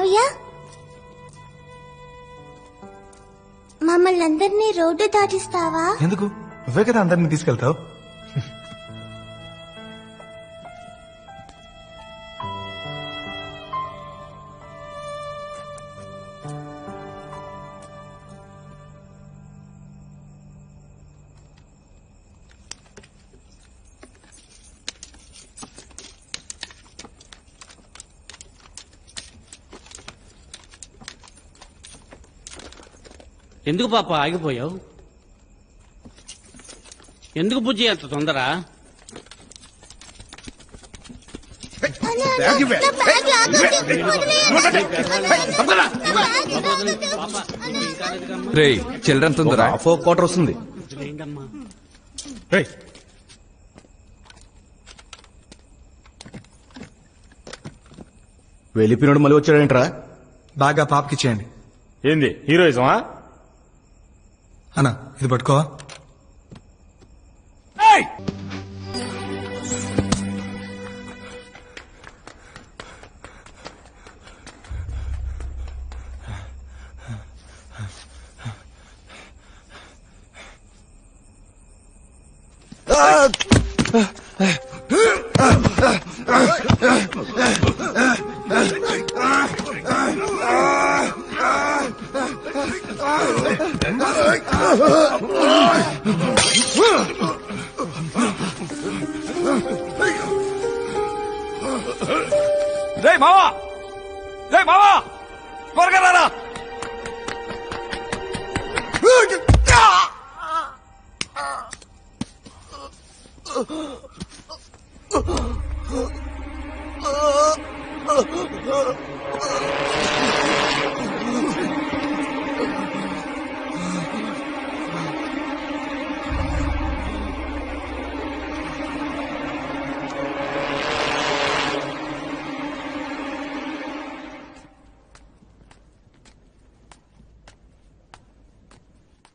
మావయ్య, మమ్మల్ని అందరినీ రోడ్డు దాటిస్తావా? ఎందుకు? నువ్వే కదా అందరినీ తీసుకెళ్తావు. ఎందుకు పాప ఆగిపోయావు? ఎందుకు బుజ్జి అంత తొందర? చిల్డ్రన్ తొందర 4 quarter వస్తుంది. వెళ్ళిపోయినోడు మళ్ళీ వచ్చాడేంట్రా? బాగా పాపకి చేయండి. ఏంది హీరోయిజమా? అన్నా ఇది పట్టుకో. రే మావా, రే మావా, త్వరగా రారా.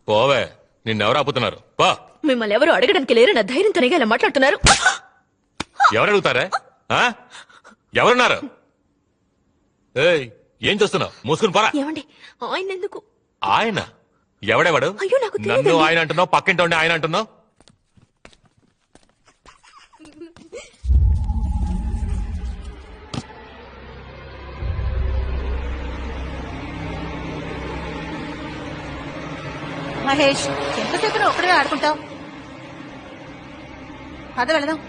పోవే, నిన్నెవరు ఆపుతున్నారు? పా. మిమ్మల్ని ఎవరు అడగడానికి లేరు, నా ధైర్యంతోనే ఇలా మాట్లాడుతున్నారు. ఎవరు అడుగుతారా? ఎవరున్నారు? ఏయ్, ఏం చేస్తున్నావు? మూసుకుని పోరా. ఏమండి, ఆయన ఎందుకు? ఆయన ఎవడెవడు? అయ్యో, నాకు తెలియదండి. నన్ను ఆయన అంటున్నావు, పక్కింటి ఉండి ఆయన అంటున్నావు. మహేష్, ఎంతసేపు ఒక్కడే ఆడుకుంటావు? పద వెళదాం.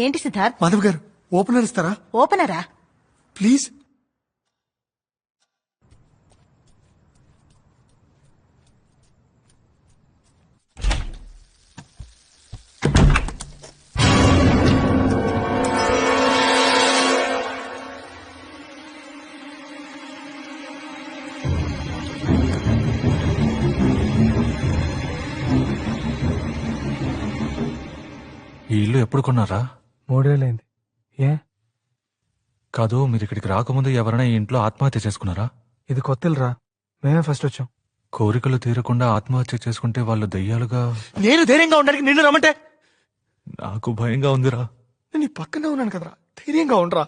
ఏంటి సిద్ధార్థ్? మాధవ్ గారు, ఓపెనర్ ఇస్తారా? ఓపెనరా? ప్లీజ్. ఎప్పుడు కొన్నారా? 3 ఏళ్ళైంది. ఏ? కాదు, మీరు ఇక్కడికి రాకముందు ఎవరైనా ఈ ఇంట్లో ఆత్మహత్య చేసుకున్నారా? ఇది కొత్తరా, మేమే ఫస్ట్ వచ్చాం. కోరికలు తీరకుండా ఆత్మహత్య చేసుకుంటే వాళ్ళు దయ్యాలుగా... నేను ధైర్యంగా ఉండడానికి నిన్ను రమ్మంటే? నాకు భయంగా ఉందిరా. నేను నీ పక్కనే ఉన్నాను కదరా, ధైర్యంగా ఉండరా.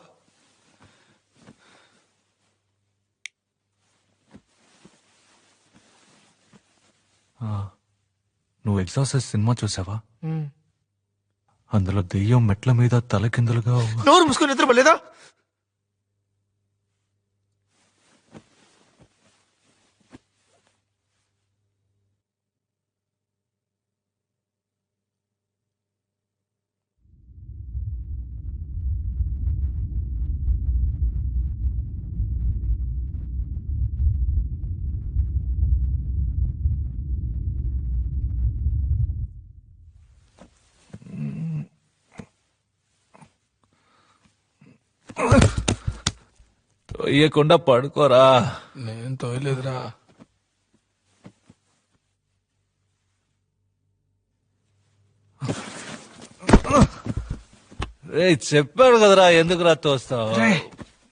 నువ్వు ఎగ్జార్సిస్ట్ సినిమా చూసావా? అందులో దెయ్యం మెట్ల మీద తలకిందులుగా... నోరు మూసుకొని నిద్రపోలేదా? తొయ్యకుండా పడుకోరా. నేను తోయలేదురా. చెప్పాడు కదరా, ఎందుకురా తోస్తావు?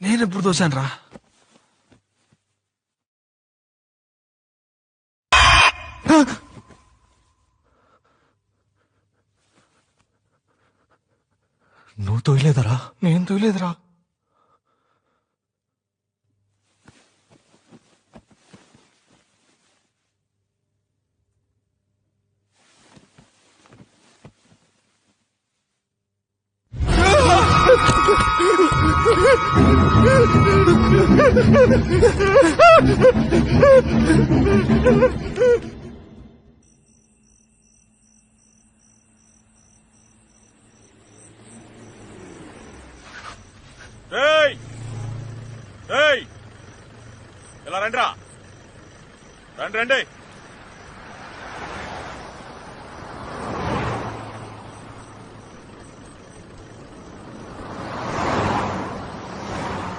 నేను ఎప్పుడు తోసాను రా? నువ్వు తోయలేదరా? నేను తోయలేదురా. ఇలా రండి రా, రండి రండి.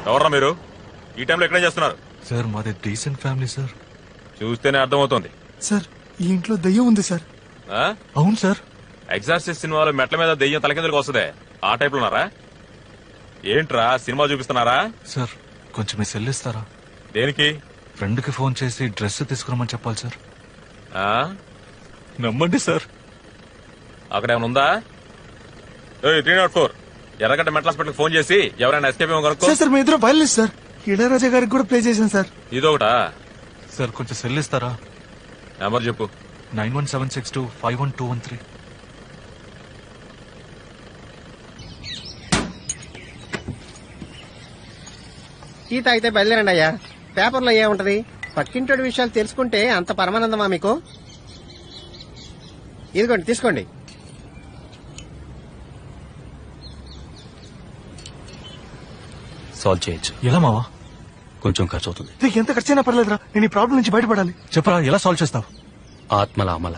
ఎవర్రా మీరు? ఈ టైంలో ఎక్కడేం చేస్తున్నారు? సార్, మాది డీసెంట్ ఫ్యామిలీ సార్. చూస్తేనే అర్థమవుతోంది. సార్, ఈ ఇంట్లో దయ్యం ఉంది సార్. ఆ? అవును సార్. ఎగ్జార్సిస్ట్ సినిమాలో మెట్ల మీద దెయ్యం తలకిందులకు వస్తుందే, ఆ టైప్ లో ఉన్నారా? ఏంట్రా సినిమా చూపిస్తున్నారా? సార్, కొంచెం మీ సెల్ ఇస్తారా? దేనికి? ఫ్రెండ్ కి ఫోన్ చేసి డ్రెస్ తీసుకురమ్మని చెప్పాలి సార్. ఆ? నమ్మండి సార్. అక్కడ ఏమైనా ఉందా? 304 ఎర్రగడ్డ మెంటల్ హాస్పిటల్ ఫోన్ చేసి ఎవరైనా ఎస్కేప్ ఏమో కనుక్కో. సార్ మీ ఇద్దరు బయలుదేరు సార్. ఇళయరాజా గారికి కూడా ప్లే చేశాను సార్. ఇదొకటా? సార్, కొంచెం సెల్ ఇస్తారా? నెంబర్ చెప్పు. 9176251213. టీ తాగితే బయలుదేరండి అయ్యా. పేపర్లో ఏముంటది? పక్కింటోడి విషయాలు తెలుసుకుంటే అంత పరమానందమా మీకు? ఇదిగోండి, తీసుకోండి. సాల్వ్ చేయొచ్చు. ఎలా మావా? కొంచెం ఖర్చు అవుతుంది. నీకు ఎంత ఖర్చైనా పర్లేదురా, నేను ఈ ప్రాబ్లం నుంచి బయటపడాలి. చెప్పరా, ఎలా సాల్వ్ చేస్తావు? ఆత్మల అమల